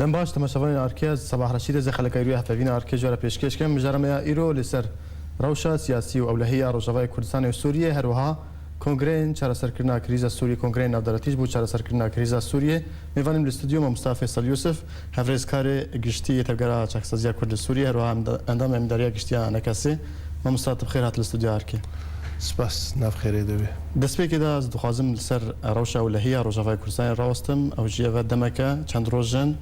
دم باش تماشاوان ارکیز صباح رشید ز خلک ایروی هفوین ارکیز جوره پیشکش کم مجرمه ایرو لسر روشا سیاسی و اولهیه روجاوای کردستان و سوریه هر وها کنگرین چرا سرکرنا کریزا سوریه کنگرین نودارتیج بود چرا سرکرنا کریزا سوریه میوانیم الاستودیو مصطفی فیصل یوسف هفرز کار گشتی تبگرا چکسازیا کرد سوریه هر وها اندام امداریا گشتی انکاسی مصطفی بخیر هات الاستودیو ارکی سپاس ناف خیره دوی دست به کدا از دخوازم لسر روشا اولهیه روجاوای کردستان راستم او جیه و دمکه چند روزن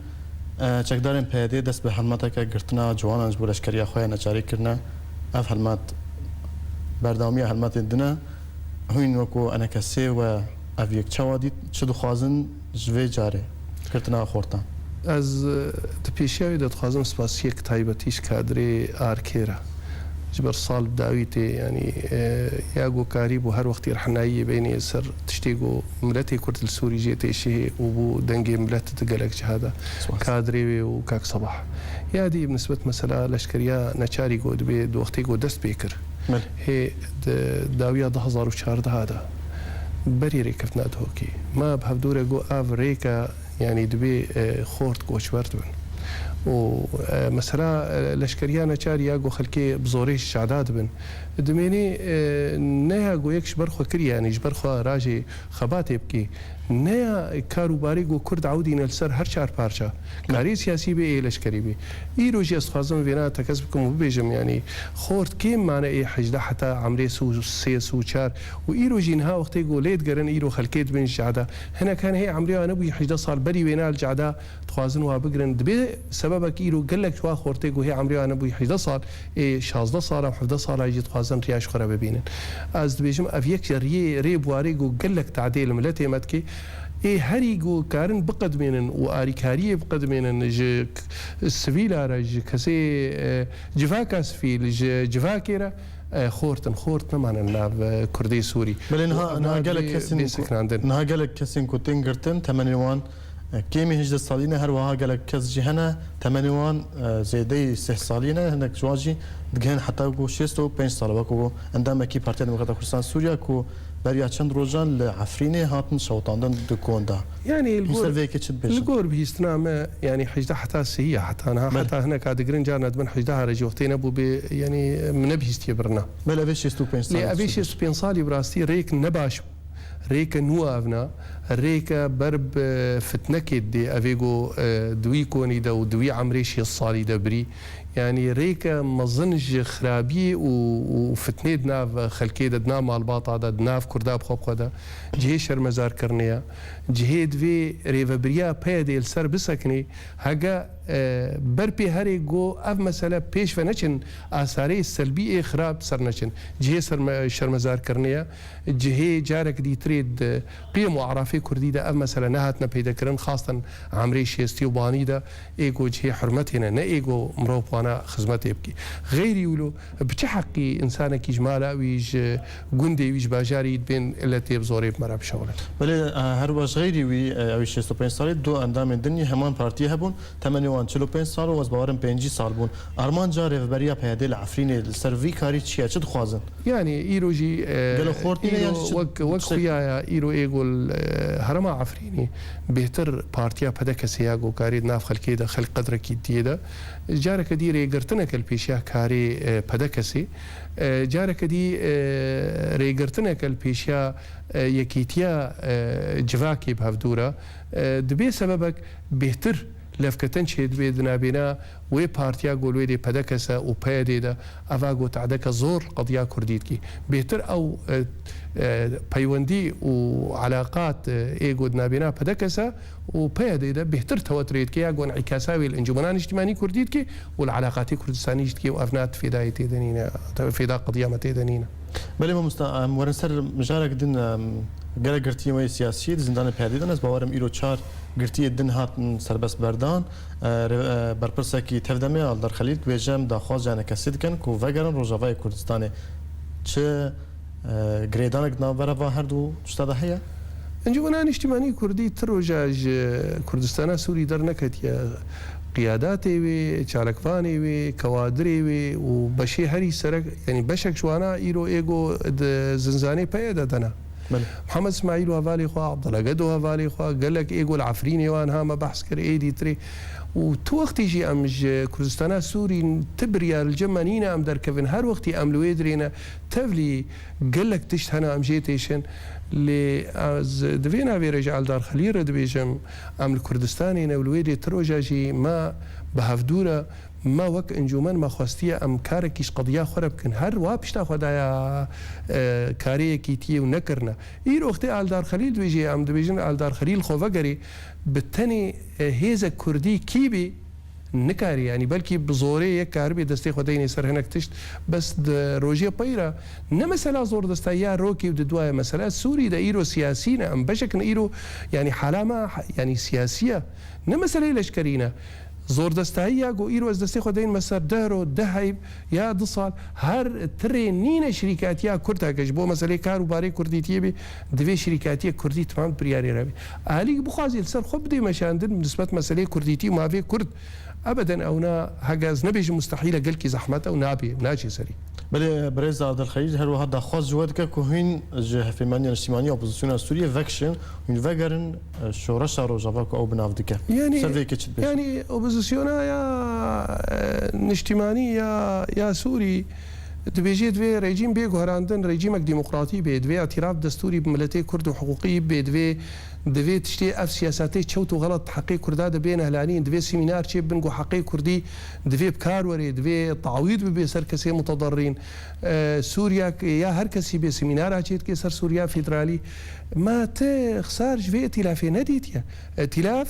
چکدارم پیاده دست به حلمت که گرتنا جوانان جبور اشکری خواه نچاری کرنا اف حلمت بردامی حلمت دنا هوین وکو انا کسی و اف یک چوادی چه دخوازن جوی جاره گرتنا خورتان از تپیشیاوی دخوازم سپاس یک تایبتیش کادری آرکیرا جبر صال داويتي يعني ياغو كاريب وهر وقت رحناي بيني سر تشتيغو ملتي كرت السوري جيتي شيء وبو دنجي ملت تقلق هذا كادري وكاك صباح يا دي بالنسبه مثلا لشكريا نشاري قود بيد وقتي قود دست بيكر هي داويه 2014 هذا بري ريكفنا هوكي ما بهدوره جو اف ريكا يعني دبي خورت كوش برتون ومسألة لشكريانا شار ياقو خلكي بزوريش شعداد بن دميني نياقو يكش برخو كري يعني جبرخو راجي خباتي بكي نيا كاروباري جو كرد عودين السر هر شار بارشا كاري سياسي بي لشكري بي ايرو جي استخازم فينا تكسبكم وبيجم يعني خورت كيم معنا اي حجده حتى عمري سو سي سو شار وايرو جينها وقتي جو ليت قرن ايرو خلكيت بين الجعده هنا كان هي عمري انا بي حجده صار بري وينا الجعده تخازن وابقرن دبي سببك ايرو قال لك شو خورتي جو هي عمري انا بي حجده صار اي 16 صار 17 صار يجي تخازن رياش خرا ببينن از بيجم افيك ري بواري جو قال لك تعديل ملتي متكي اي هريجو كارن بقدمين واريكاريه بقدمين ج السفيلا رج كسي جفاكا سفيل جفاكيرا خورتن معنا الناف كردي سوري بل نها قالك كسين كوتين قرتن 8 كيمي هجد الصالينة هر وها قالك كز جهنا 8 زيدي 6 صالينة هناك جواجي دقهن حتى كو 6 5 صال وكو عندما كي بارتي ديمقراطية كردستان سوريا كو بريا چند روزان لعفريني هاتن شوطاندن دكوندا يعني الجور بيستنام يعني حجده حتى سيئة حتى انا حتى هناك ادقرين جارنا دبن حجده رجي وقتين ابو يعني من بيستي برنا بل ابيش 6 صال لي ابيش 6 صال براستي ريك نباش ريك نوافنا ريك برب فتنكد دي افيجو دوي كوني دا ودوي عمريش الصالي دبري يعني ريكا مظنج خرابي وفتني دناف خلكي دنا مال باطا دناف كرداب خوب خدا جهي شرمزار كرنيا جهي دوي ريفبريا بيدي السر بسكني هاجا بربي هاري جو اف مسألة بيش فنشن آثاري السلبية خراب سرنشن جهي شرمزار كرنيا جهي جارك دي تريد قيم وعرافي كردي دا اف مسألة نهاتنا بيدا كرن خاصة عمريش يستيوباني دا ايجو جهي حرمتنا نا ايجو مروبانا خدمتي يبكي غير يقولوا بتحقي انسانك اجمالا ويج جندي ويج باجاري بين التي بزوري بمرا بشغله بل هر واش غيري وي اوي 65 سال دو اندام الدنيا همان بارتي هبون 85 سال واز باورم 5 سال بون ارمان جاري بريا بهدل عفرين السيرفي كاري تشي چد خوازن يعني ايروجي قالوا خورتي وقفيا ايرو ايغول هرما عفريني بهتر بارتيا بدك سياغو كاري ناف خلكي دا خلق قدرك ديدا جارك دي ريغرتنك البيشيا كاري بدكسي جارك دي ريغرتنك البيشيا يكيتيا جواكي بهفدورا دبي سببك بهتر لفكتن شيد بيدنا بنا وي بارتيا قولوا دي بدكسا وبايدي دا افاغو تعدك زور قضيه كرديتكي بهتر او بايوندي وعلاقات ايجو دنابينا بدكسا وبايدي دا بهتر توتريتكي ياغو انعكاساوي الانجمنان اجتماعي كرديتكي والعلاقات كردستانيتكي وافنات في دايتي دنينا في دا قضيه متي دنينا بله ما ورنسر مجارك دن قال قرتي وي سياسي زندان بهدي دنس باورم ايرو 4 قرتي دن هات سربس بردان برپرسکی تفدمی آلدار خلید ویژم داخواز جان کسید کن کو وگران روجاوای کردستان چه گریدانک نابرا و هر دو چطور هیا؟ انجمنان اجتماعی کردی تروجاج کردستان سوری در نکت یا قياداتي وي چالکواني وي كوادري وي وبشي هري سرك يعني بشك شوانا ايرو ايجو زنزاني بيدا دنا محمد اسماعيل وهفالي خوا عبد الله قدو هفالي خوا قال لك ايجو العفريني وان هاما بحث كر ايدي تري وتو وقتیجی ئەمژ کوردستانە سووری تبریا الجەمانینە ئەم دەرکەون هەر وەختی ئەم لێ درێنە تەولی گەلک تشت هەنا ئەم ژێتێشن لێ دەبێ ناوێرەژە ئالدار خەلیرە دەبێژم ئەم لە کوردستانی نەولوێ دێ ترۆژاژی ما بە هەفدورە ما وەک ئەنجومەن مەخواستیە ئەم کارێکیش قەدیا خۆرە بکەن هەر وا پیشتا خۆدایە کارەیەکی تیە و نەکردە ئیر وەختی ئالدار خەلیل دوێژێ ئەم دەبێژن ئالدار خەلیل خۆڤەگەری بتەنێ هێزە کوردی کیبی نکاری ینی بەلکی بزۆرێ یەک کاربێ دەستی خۆدەینێ سەر هەنێک تشت بەس ڕۆژیە پەیرە نەمەسەلا زۆر دەستا یا ڕۆکی و ددوایە مەسەلا سووری دە ئیرۆ سیاسینە ئەم بەشێکن ئیرۆ ینی حالامە ینی سیاسیە نەمەسەلەی لەشکرینە زۆر دەستایی یا گۆ ئیرۆز دەستی خۆدەین مەسەر دەرۆ دەهیب یا دو ساڵ هەر ترێ نینە شریکاتیا کورتاگەش بۆ مەسلەی کار و بارەی کوردی تێبێ دەبێ شریکاتیە کوردی تمام پریارێراوی ئالیک بخوازی لەسەر خۆ بدەی مەشاندن نسبەت مەسلەی کوردیتی و ماوێ کورد ئەبەدەن ئەونا هەگەز نەبێژ مستحیلە گەلکی زەحمەتە و نابێ ناچێ سەری بەێ بەرێز ئالدەرخەلیل هەروەها داخواست جوە دکە کو هین ji hevpêmaniya niştimaniya opozisyona Sûriye vekişin hûn vegerin şoreşa Rojava ku ew binav dike servêkê çi yani opozisyona ya niştimanî ya Sûrî dibêjê divê rejîm bê guherandin rejîmek demokratî bê divê etiraf destûrî milletê Kurd û hiqûqî bê divê tiştê ev siyasatê çewt û xelet heqê Kurda dibên helanîn divê semînar çê bin got heqê Kurdî divê bikar were divê tawîd bibe ser kesê mutederrîn Sûriya ya her kesî bê semînara çê dike ser Sûriya Federalî ma te xsar ji vê îtilafê nedîtiye îtilaf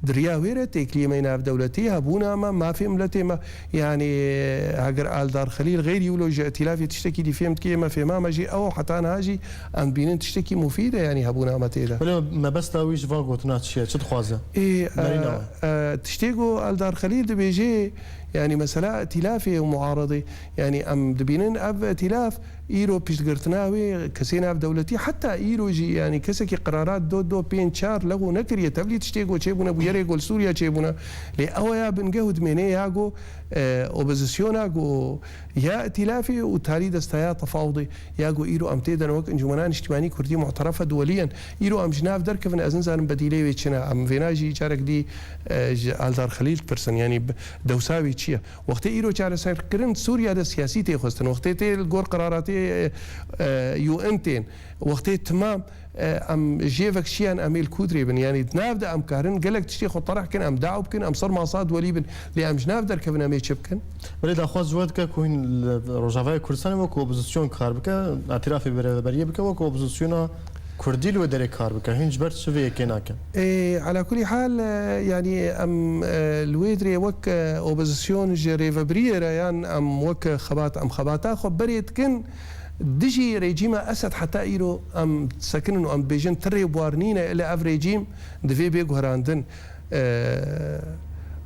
دریا وێرە تێکلیمەی ناودەولەتی هەبوونا ئەمە مافێ ملەتێمە یعنی ئەگەر ئالدار خەلیل غێری و لۆژە ئەتیلافی تشتێکی دیفێم کێمە فێمامەژی ئەوە حتان هاژی ئەم بینن تشتێکی مفیدە ینی هەبوونا ئەمە تێدا مەبەستاویش ڤ گوتنا چیە چ دخوازە تشتێک و ئالدار خەلیل دەبێژێ يعني مثلا ائتلافي ومعارضي يعني ام دبينن اب ائتلاف ايرو بيشتغرتناوي كسينا بدولتي حتى ايرو جي يعني كسكي قرارات دو بين شار لغو نكريه تبلي تشتيغو تشيبونا بيري يقول سوريا تشيبونا لي او يا بنجهد مني ياغو اوبوزيسيوناغو يا ائتلافي وتالي دستايا تفاوضي ياغو ايرو ام تيدن وك انجمنان اجتماعي كردي معترفه دوليا ايرو ام جناف دركفن ازن زارم بديلي ويتشنا ام فيناجي جارك دي الدار خليل برسن يعني دوساوي چیە وەختەی ئیرۆ چارەسەرکردن سووریا دە سیاسی تێخستن وەختەی تێ گۆڕ قراراتی UN تێن وەختەی تمام ئەم ژێڤەکشیان ئەمیل کودرێ بن ینی ناودە ئەم کارن گەلک تشتی خۆ تەڕحکن ئەم داو بکەن ئەم سەر ماساد وەلی بن لێ ئەم ژناو دەرکەون ئەمێ چ بکەن بەێ داخواست جوە دکە کوین ڕۆژاوای کوردستانی وەکو ئۆپۆزیسیۆن کار بکە ئاتیرافی بەرەبەریە بکە وەکو ئۆپۆزیسیۆنە كردي لو دري كار بك هين جبرت شويه كيناك على كل حال يعني ام الويدري وك اوبوزيسيون جريفا بريرا يعني ام وك خبات ام خباتا خبريت كن دجي ريجيما اسد حتى ايرو ام سكنن ام بيجن تري بوارنينا الى اف ريجيم دفي بيغو هراندن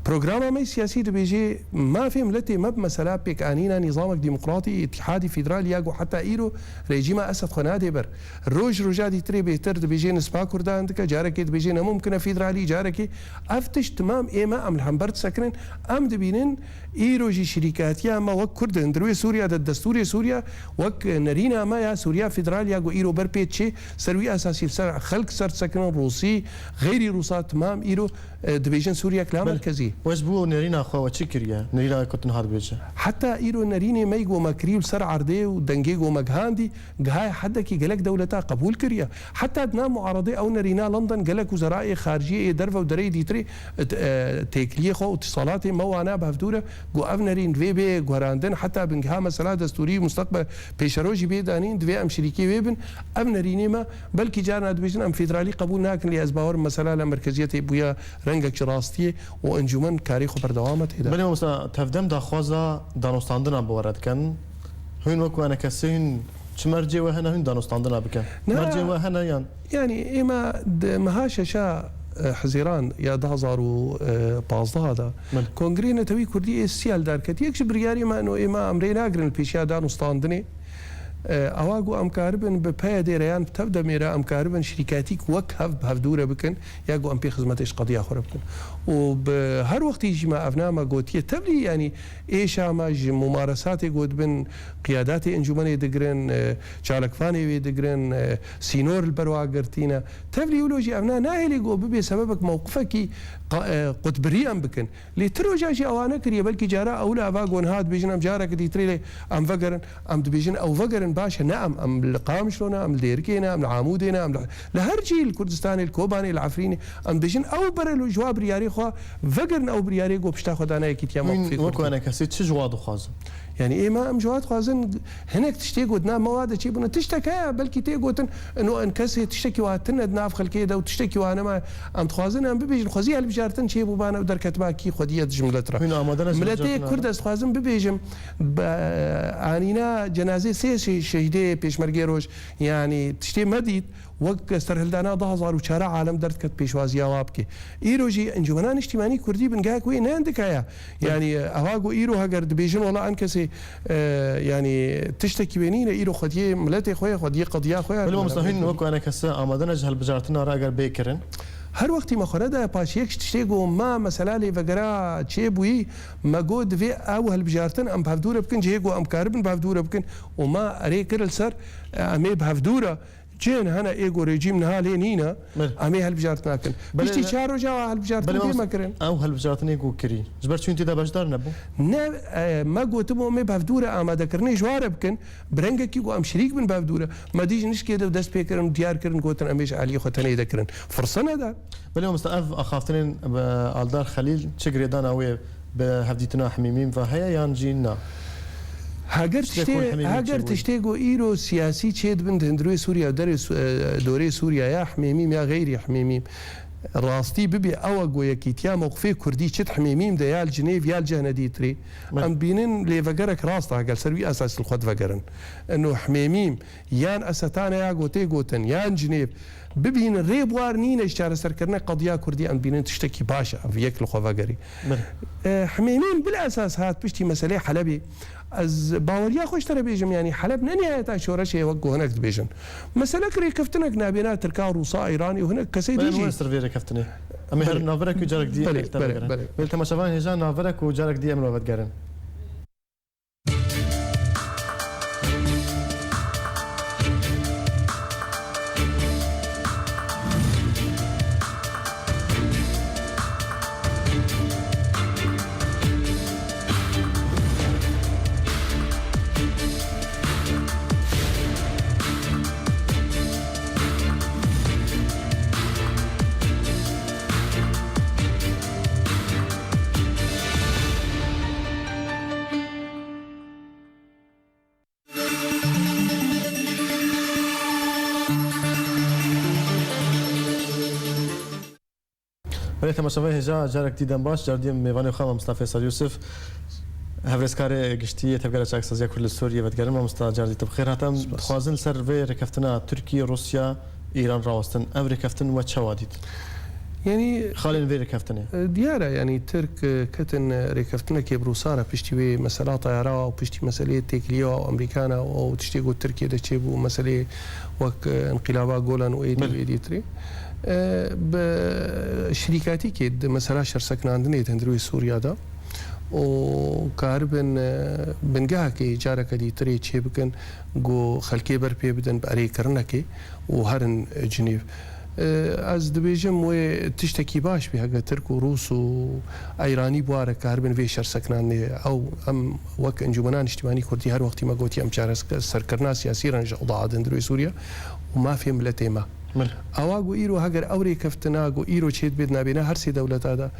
برنامج ما سياسي دبيجي ما في ملتي ما بمسألة بيك آنينا نظامك ديمقراطي اتحادي فيدرالي ياجو حتى إيرو ريجيما أسد خنادي بر روج رجادي تري بيتر دبيجي نسبة كردان دكا جاركي دبيجي ممكن فيدرالي جاركي أفتش تمام إيما أم الحنبرت سكنن أم دبينن إيرو جي شركات يا ما وك كرد اندروي سوريا دستوري سوريا وك نرينا ما يا سوريا فيدرالي ياجو إيرو بربيتشي سروي أساسي خلق سر سكن روسي غير روسات تمام إيرو دبيجن سوريا كلام مركزي واش بو نرينا خو تشكريا نرينا كنت نهار بيجا حتى ايرو نريني ميغو مكريو سر عردي ودنجيغو مغاندي غاي حدكي جلك دولتا قبول كريا حتى ادنا معارضه او نرينا لندن جلك وزراء خارجيه درفه ودري ديتري تكليه خو اتصالات موانا بهفدوره جو افنرين في بي غراندن حتى بنها مساله دستوري مستقبل بيشروجي بيدانين دوي ام شريكي ويبن افنريني ما بلكي جانا دبيجن ام فيدرالي قبول ناكن لي ازباور مساله المركزيه بويا رنگك راستي وانجمن كاريخ بردوامت هدا بني مثلا تفدم داخوازا دانوستاندنا بورد كان هون وكو انا كسين چمرجي وهنا هون دانوستاندنا بكن مرجي وهنا يعني اما مهاششا حزيران يا دهزار و بازده هذا كونغرينا توي كردي السيال داركت يكش برياري ما انه اما امرينا اجرن البيشيا دانوستاندني ئەواگو ئەمکاربن بە پای دێرەیان تەب دەمێرە ئەمکاربن شریکاتی وەک هەفتورە بکەن یاگو ئەم پێ خزمەتش قەدیا خۆرە بکەن و هەر وەختیژی ما ئەڤنامە گوتیە تەبلی ینی ئێشامەژ ممارەساتێک گوت بن قیاداتی ئەنجومەنێ دەگرن چالکفانێ وێ دەگرن سینۆر بەرواگرتینە تەبلی ولۆژی ئەڤنا ناهێلی گۆ ببێ سەبەبک مووقفەکی قوتبریان بکەن لێ ترۆژاژی ئەوانە کردە بەلکی جارە ئەو لە ئاوا گۆن هات بێژن ئەم جارێک دیترێ لێ ئەم ڤەگەرن ئەم دبێژن ئەو ڤەگەرن باشە نەم ئەم لە قامشلۆنە ئەم لێرکێنە ئەم لە عامودێنە ئەم لە هەرچی کوردستانی کۆبانی لە عفرینی ئەم بێژن ئەو بەرە لە جواب بریاری خوا ڤەگەرن ئەو بریاری گۆ پشتا خۆدانایەکی تیامەوەکوانە کەسی چ جواد خوازم يعني ئێمە ئەم جوات خوازن هەنێک تشتێک گوت نامەوادە چی بوون تشتەکەیە بەلکی تێگوتن ئەن کەسێ تشتێکی واتنە ناف خەلکێدا و تشتێکی وانەمە ئەم دخوازن ئەم ببێژن خۆزی هەلبژارتن چێ بووبانە و دەرکەتماکی خۆدیە دژملەترا ملەتەیە کورد دەستخوازم ببێژم بە ئانینا جەنازەی سێ شەهیدەیە پێشمەرگێ ڕۆژ ینی تشتێ مەدیت وەک سەرهەلدانا 10,000 عالم دەردکەت پێشوازیاوا بکێ ئیرۆژی ئەنجومەنان نیشتیمانی کوردی بنگای کوی نەندکایە ینی ئەواگو ئیرۆ هەگەر دەبێژن وڵا ئەن کەسێ ینی تشتێکی وێنینە ئیرۆ خۆدیە ملەتی خۆی خۆدیە قەدیا خۆیان مستەفین وەکوانە کەسە ئامادەنەج هەلبژارتنە ڕاگەر بێکردن هەر وەختی مەخۆرەدا پاشیەک تشتێک و ما مەسەلا لێڤەگەرا چێ بووی مەگۆ دەوێ ئەو هەلبژارتن ئەم هەفتورە بکەن جێگو ئەم کاربن بەفتورە بکەن و ما ئەرێ کرد سەر ئەمێ بەفتورە جێن هەنە ئێگۆ ڕێجیم نها لێ نینە ئەمێ هەلبژارت ناکەن بەشتی چار ڕۆژاوە هەلبژارتن مەکردن ئەو هەلبژارتنێک و کردی ژبەر چونتیدا بەشدار نەبوو مەگوتم ئەمێ بەفتورە ئامادەکردنی ژوارە بکەن برەنگێکی گو ئەم شریک بن بەفتورە مەدیژ نشکێدە و دەست پێکردن دیارکردن گوتن ئەمێش عالی خۆتەنەی دەکردن فرسە نەدا بەێ مستە ئەف ئەخافتنێن ئالدار خەلیل چ گرێدان ئەوێ بە هەفدیتنا حمیمیم و هەیە یان ژین نا هەگەر تشتێک و ئیرۆ سیاسی چێت بن هەندروی سووریا دەرێ دۆرەی سووریا یا حمێمیم یا غەیری حمێمیم ڕاستی ببێ ئەوە گۆیەکی تیا مەوقفی کوردی چت حمێمیم دەیال جنێڤ یال جەنەدیتری ئەم بینن لێڤەگەرێک ڕاستە هەگەر سەروی ئاساس خۆت ڤەگەرن ئەنۆ حمێمیم یان ئەسەتانە یا گۆتێ گوتن یان جنێڤ ببین ڕێ بوار نینە چارە سەرکردنە قەدیا کوردی ئەم بینن تشتێکی باشە ئەو یەک لە خۆڤەگەری حمێمیم بلا ئەساس هات پشتی مەسەلەی حەلەبی ئەز باوەریا خۆشترە بێژم ینی حەلەب نەنیایە تا شۆڕەشێ وەک گۆهنەک دبێژن مەسەلە ڕێکەفتنێک نابێنا ترکا و ڕووسا ئیرانی و هەنێک کەسەی دیژی سەرێرەکەفتنێ ئەمە هەر ناوەرەك و جارێک دی تەماشەوان هێژان ناوەرەك و جارێک دی ئەمرۆڤەتگەرن ولی تماشاوی هجا جارک دیدم باش جاردیم میوانی خواهم مصطفی سال یوسف هفرسکار گشتی تبگر چاک سازی کل سوریه ودگرم مصطفی جاردی تبخیر هاتم خوازن سر و رکفتنا ترکیه روسیا ایران راوستن او رکفتن و چه وادید يعني خالين في ركفتني ديارة يعني ترك كتن ركفتنا كي بروسارة بشتي مسألة طيارة أو بشتي مسألة تكلية أو أمريكانا أو تشتي قول تركيا ده تشيبو مسألة وك انقلابا جولان وإيدي تري بشركاتي كيد مسألة شرسكنا عندنا تندروي سوريا ده وكاربن بنجاه كي جارك دي تري تشيبكن جو خلكي بربي بدن بأري كرنكي وهرن جنيف از دبیجم و تشتکی باش به هنگام ترک و روس و ایرانی بواره کاربن ویشر سکنان او ام وک انجمنان اجتماعی کردی هر وقتی ما گویی ام چاره سرکرنا سیاسی رنج اوضاع دندروی سوریا و ما فهم لتیما اواگو ایرو هگر اوری کفتنا گو ایرو چید بدنا بنا هر سی دولت هذا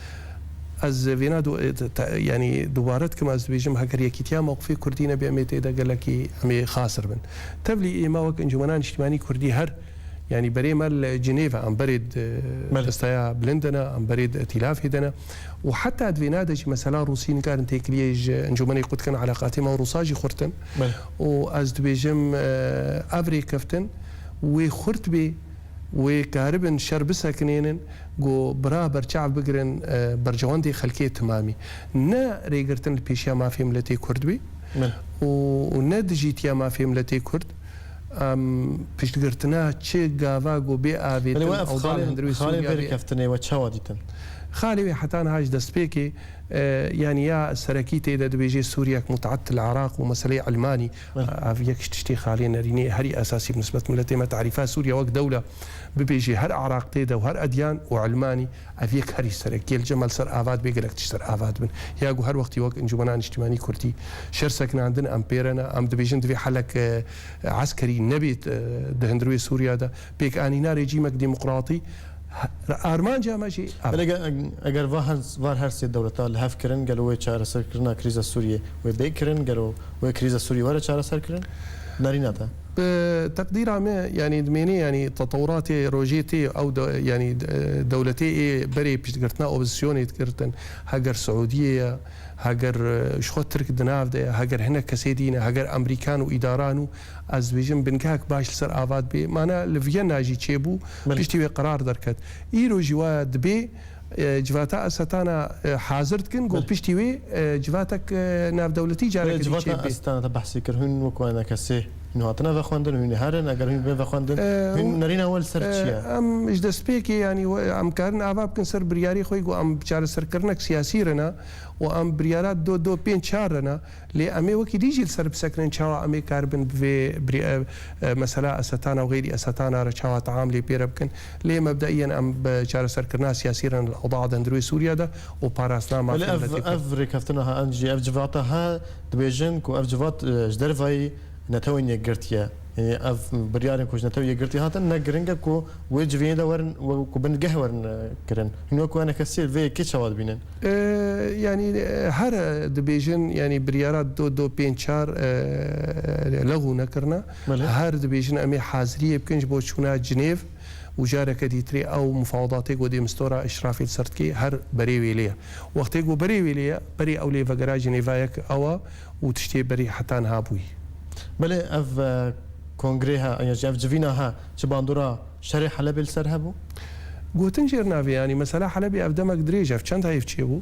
از وینا دو يعني دوبارت كما از بيجم هكر يكيتيا موقفي كردينا بأميت إذا قال لك أمي خاسر بن تبلي إما وك انجمنان اجتماعي كردي هر يعني بري مال جنيفا عم بريد استايا بلندنا عم بريد ائتلاف هدنا وحتى ادفينادج مثلا روسيين كان تيكليج انجمني قد كان علاقاتي مع روساجي خرتن واز دبيجم افري كفتن وخرت بي وكاربن شرب ساكنين جو برا برشعب بقرن برجواندي خلكيه تمامي نا ريغرتن البيشيا ما في ملتي كردبي و نەدژیتیا مافێ ملەتێ کورد پشتگرتنا چێ گاواگ و بێ ئاوێتەوە چاوا دیتن خالي حتى هاج دسبيكي يعني يا سركيتي إذا دبيجي سوريا متعدد العراق ومسألة علماني فيك تشتي خالي نريني هري أساسي بالنسبة ملتي ما تعرفها سوريا وقت دولة ببيجي هر عراق تيدا وهر أديان وعلماني أفيك هري سركي الجمال سر آفاد بيقلك تشتر آفاد من ياقو هر وقت وقت انجمنان اجتماعي كردي شر سكن عندنا أمبيرنا أم دبيجن دبي حلك عسكري نبيت دهندروي سوريا دا بيك آنينا ريجيمك ديمقراطي ئارمان جامەژی ئەگەر وار هەرسێ دەوڵەتە لە هەفکردن گەلەوەی چارەسەرکردنا کریزە سووریە وێ بیکردن گەلەوە وێ کریزە سووری وەرە چارەسەرکردن نارینەتە تقدير عام يعني دميني يعني تطورات روجيتي او يعني دولتي بري بيشتغرتنا اوبوزيسيوني تكرتن هاجر سعوديه هاجر شخو ترك دناف ده هاجر هنا كسيدين هاجر امريكان وادارانو از بيجن بنكاك باش سر افاد بي معنا لفينا جي تشيبو بيشتي قرار دركت ايرو جواد بي جواتا استانا حاضرت كن قول بيشتي وي جواتك ناف دولتي جارك جواتا استانا بحثي كرهن وكوانا كسي إنه هاتنا بخواندن وين هرن أجر هين بخواندن هين نرينا أول سرتشيا أم إيش دسبيكي يعني أم كارن أباب كن سر برياري خوي جو أم بشار سر كرنك سياسي رنا وأم بريارات دو بين شهرنا لأمي وكي ديجي السر بسكرين شوا أمي كاربن في مسألة أستانا وغيري أستانا رشوا تعاملي بيربكن ليه مبدئيا أم بشار سر كرنا سياسي رنا الأوضاع دندروي سوريا ده وباراسنا ما في أفريقيا كفتناها أنجي أفجفاتها دبيجن كو أفجفات جدرفاي نتوين يقرتيا يعني أف بريارن كوش نتوين يقرتي هاتن نقرنجا كو ويجفين دا ورن وكو بنجه ورن كرن هنو كو أنا كسير في كيش شواد بينن يعني هر دبيجن يعني بريارات دو بينشار لغو نكرنا هر دبيجن أمي حاضرية بكنج بوشونا جنيف وجارك ديتري او مفاوضاتي قدي مستورا اشرافي سرتكي هر بري ويليا وقتي قو بري ويليا بري اولي فقرا جنيفايك او وتشتي بري حتى نهابوي بله اف كونغريها يعني اف جفيناها شباندورا شرح حلب السرهبو قوتن جيرنافي يعني مثلا حلبي اف دمك دريجه في چند هايف تشيبو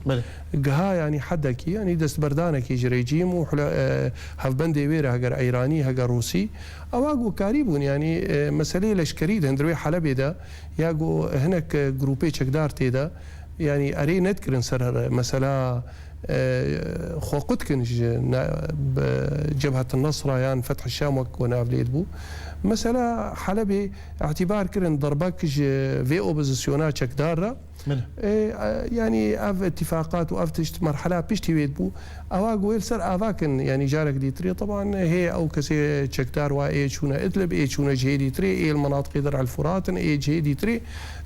قها يعني حدكي يعني دست بردانك ريجيم وحلا هف بندي ويره هجر ايراني هجر روسي اواقو كاريبون يعني مسألة لشكري هندروي حلبي ده ياقو هناك جروبي چكدار تيدا يعني اري نذكر سر مثلا خو قدكن جبهة النصرة يعني فتح الشام ونافليد بو مثلا حلبي اعتبار كرن ضربك في اوبوزيسيونات شكدارة يعني اف اتفاقات واف تشت مرحلة بيشتي ويد بو اواقو يلسر افاكن يعني جارك ديتري طبعا هي او كسي شكدار واي شونا ادلب اي شونا جهي ديتري اي المناطق درع الفرات اي جهي ديتري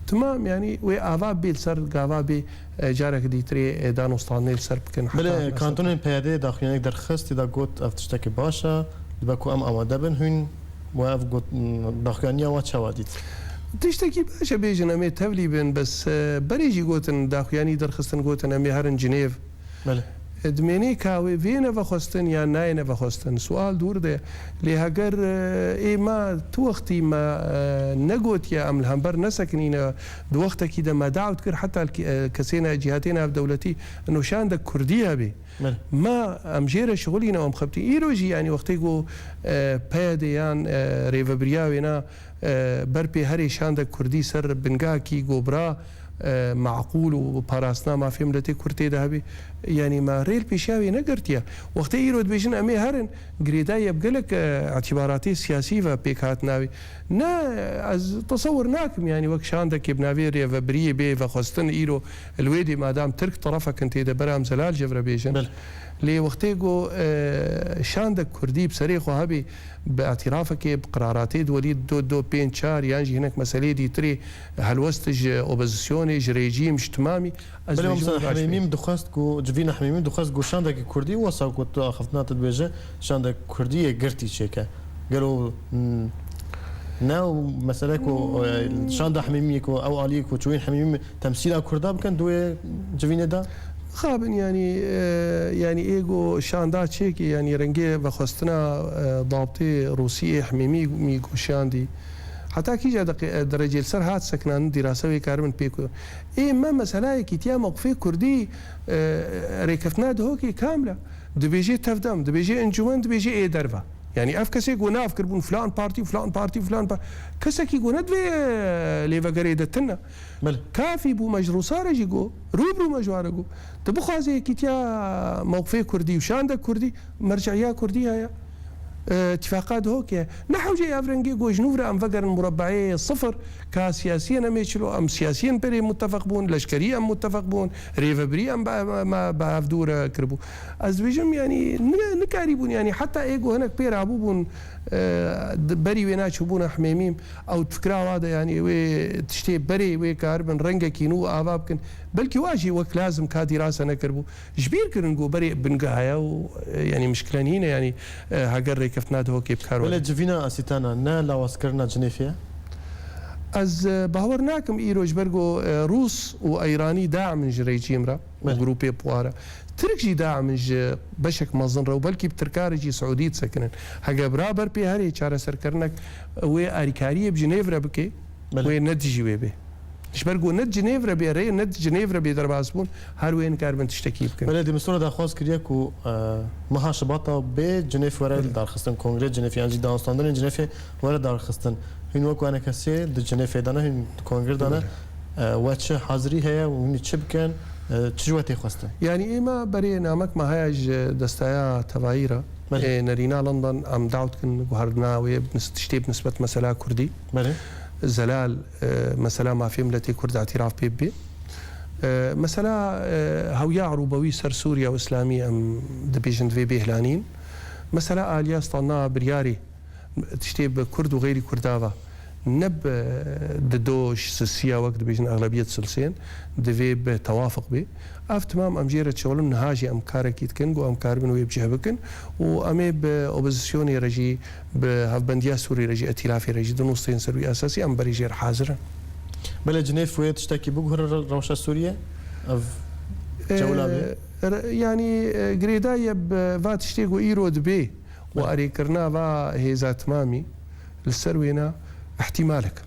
تمام يعني وافاب بيلسر قافابي جارك ديتري دانوستان سر بكن بله كانتون بيادي داخلينك درخست اذا قلت اف تشتكي باشا دبكو ام امادبن هين واف قلت داخلينيا واتشواديت تشتكي باشا بيجن امي تولي بن بس بريجي قوتن داخلياني درخستن قوتن امي هرن جنيف بله دميني كاوي فينا فخستن يا ناينا فخستن سؤال دور ده لهجر اي ما توختي ما نقوت يا ام الهمبر نسكنينا بوقتها كده ما دعوت كر حتى كسينا جهاتنا في دولتي انه شاندك كرديه بي ما امجيره شغلينا وام خبتي ايروجي يعني وقتيغو باديان ريفبرياوينا بربي هري شاندك كردي سر بنغاكي غوبرا معقول وباراسنا ما في ملتي كرتي ذهبي يعني ما ريل بيشاوي نقرتيا وقت يرود بيجن امي هرن غريدا يبقلك اعتباراتي سياسيه بيكات ناوي نا از تصور ناكم يعني وقت شاندك بنافيريا فبريه بي فخستن ايرو الويدي ما دام ترك طرفك انت برام زلال جبر بيجن لي وقتيغو شاندك كردي بصريخ وهبي باعترافك بقراراتي وليد دو بين شار يعني هناك مسألة دي تري هالوستج اوبوزيسيوني ريجيم اجتماعي بل حميميم دخست كو جفينا حميميم دخست كو شاندك كردي وصل كو اخفتنا تدبيجه شاندك كردي قرتي شيكا قالوا ناو مسألة كو شاندك حميمي كو او علي كو شوين حميمي تمثيل كردا كان دوي جفينا دا خابن يعني ايجو شاندا تشيكي يعني رنجي بخستنا ضابطي روسي حميمي ميغو شاندي حتى كي جا درجه السر هات سكنان دراسه كارمن بيكو اي ما مساله كيتيا موقفي كردي ريكفتنا دهوكي كامله دبيجي تفدم دبيجي انجوان دبيجي اي دربه يعني اف كسي يقول ناف كربون فلان بارتي فلان بارتي فلان بارتي كسك يقول ندوي ليفا قريدتنا كافي بو مجرو صار يجو روبرو مجوارجو تبو خازي كيتيا موقفي كردي وشاندا كردي مرجعيه كردي هيا اتفاقات هوك نحو جي افرنجي جو جنوفر ام فقر مربعي صفر كسياسيين ام يشلو ام سياسيين بري متفق بون لشكري ام متفق بون ريفبري ام ما بافدور كربو ازبيجم يعني نكاريبون يعني حتى ايجو هناك بير ابوبون بري ويناش بون حميميم او تفكرا هذا يعني وي تشتي بري وي كاربن رنجا كينو ابابكن بلكي واجي وقت لازم كدراسه نكربو جبير كرنجو بري بنقايا يعني مشكلانين يعني هاجر كفتنا ده كيف كارو ولا جفينا اسيتانا نا لا واسكرنا جنيفيا از باورناكم ايروج برغو روس وايراني داعم جري جيمرا وجروبي بوارا تركجي داعم بشك مظن رو بلكي بتركارجي سعودي سكنن حاجه برابر بي هري چاره سركرنك وي اريكاريه بجنيفرا بكي وي ندجي ويبي ايش برغو ند جنيفرا بي ري ند جنيفرا بي درباسبون هر وين كاربن تشتكي بكن بلدي مسؤول دا خاص كرياكو مها شباطه ب جنيف ورا دار خستن كونغرس جنيف يعني داستاندن جنيف ورا دار خستن هين وكو انا كسي د جنيف دانا هين كونغرس دانا واتش حاضري هي وني تشبكن تشوتي خستن يعني اما بري نامك ما هاج دستايا تبايره نرينا لندن ام داوت كن وهرنا وي تشتي نسبه مساله كردي زلال مثلا ما في ملتي كرد اعتراف بيبي مثلا هويا عروبوي سر سوريا واسلامي ام دبيجن في بهلانين مثلا الياس طنا برياري تشتي بكرد وغيري كردافا نب ددوش سسيا وقت بيجن اغلبيه سلسين دفي بتوافق بي اف تمام ام جيرت شغل نهاجي ام كاركيت كن ام كاربن ويبجه بكن وامي باوبوزيسيوني رجي بهفبنديا سوري رجي ائتلافي رجي دنوستين سروي اساسي ام بريجير حاضر بلا جنيف ويت تشتكي بوغر روشا سوريا اف جوله يعني غريدايا فات تشتيغو ايرود بي واري كرنا فا هيزا تمامي للسروينا احتمالك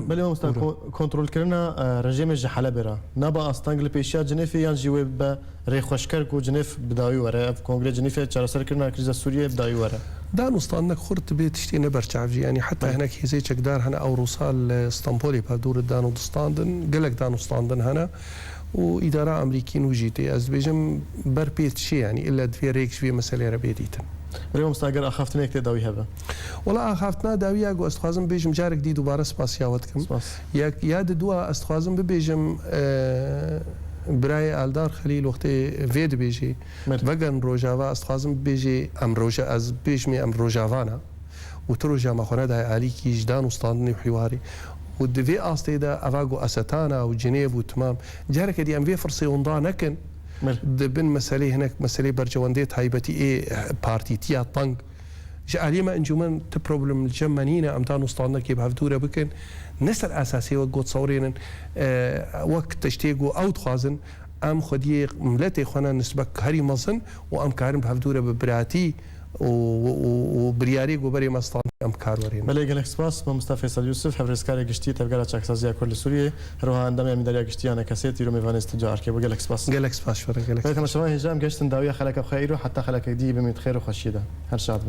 بله ما مستان كنترول كرنا رژیم جحله برا نبا استانگل پیشیا جنیف یان جیو به ری خوشکر کو جنیف بداوی وره کنگره جنیف چارسر کرنا کریزا سوریه بداوی وره دان استانك خرت بيت تشتي نبرشعفجي يعني حتى هناك هي زي دار هنا او روسال اسطنبولي بهدور دانو دستاندن قالك دانو ستاندن هنا واداره امريكين وجيتي از بيجم بر بيت شي يعني الا في ريكش في مساله ربيديتن بريم مستاجر اخافتني كت داوي هبه والله اخافتنا داويا جو استخازم بيجم جارك دي دوباره سباسياوتكم يا دوا استخازم بيجم براي الدار خليل وقت فيد بيجي وگن روجاوا استخازم بيجي ام روجا از بيجمي ام روجافانا وتروجا ما خنا دا علي كي جدان وستاندني وحواري ودفي استيدا افاغو اساتانا وجنيف وتمام جارك دي ام في فرصي ونضانكن دبن مسألة هناك مسألة برجوانديت هايبتي ايه بارتي تيا طنق جالي ما انجومن تبروبلم الجمانينا ام تانو اسطانا كي بهفتوره بكن نسر اساسي وقت صورين وقت تشتيقو او تخازن ام خدي ملتي خنا نسبك هري مزن وام كارم بهفتوره ببراتي وبرياري وبري مستان ام كار ورين بله گلک سپاس با مصطفی فیصل یوسف هفرسکار گشتی تبگال چاکسازی کل سوریه روها اندام امیداری گشتی انا کسیت یرو میوان استجار که با گلک سپاس شو گلک كما شما هجام گشتن داویه خلک بخیر و حتی خلک دی بمید خیر و خوشیده هر شاد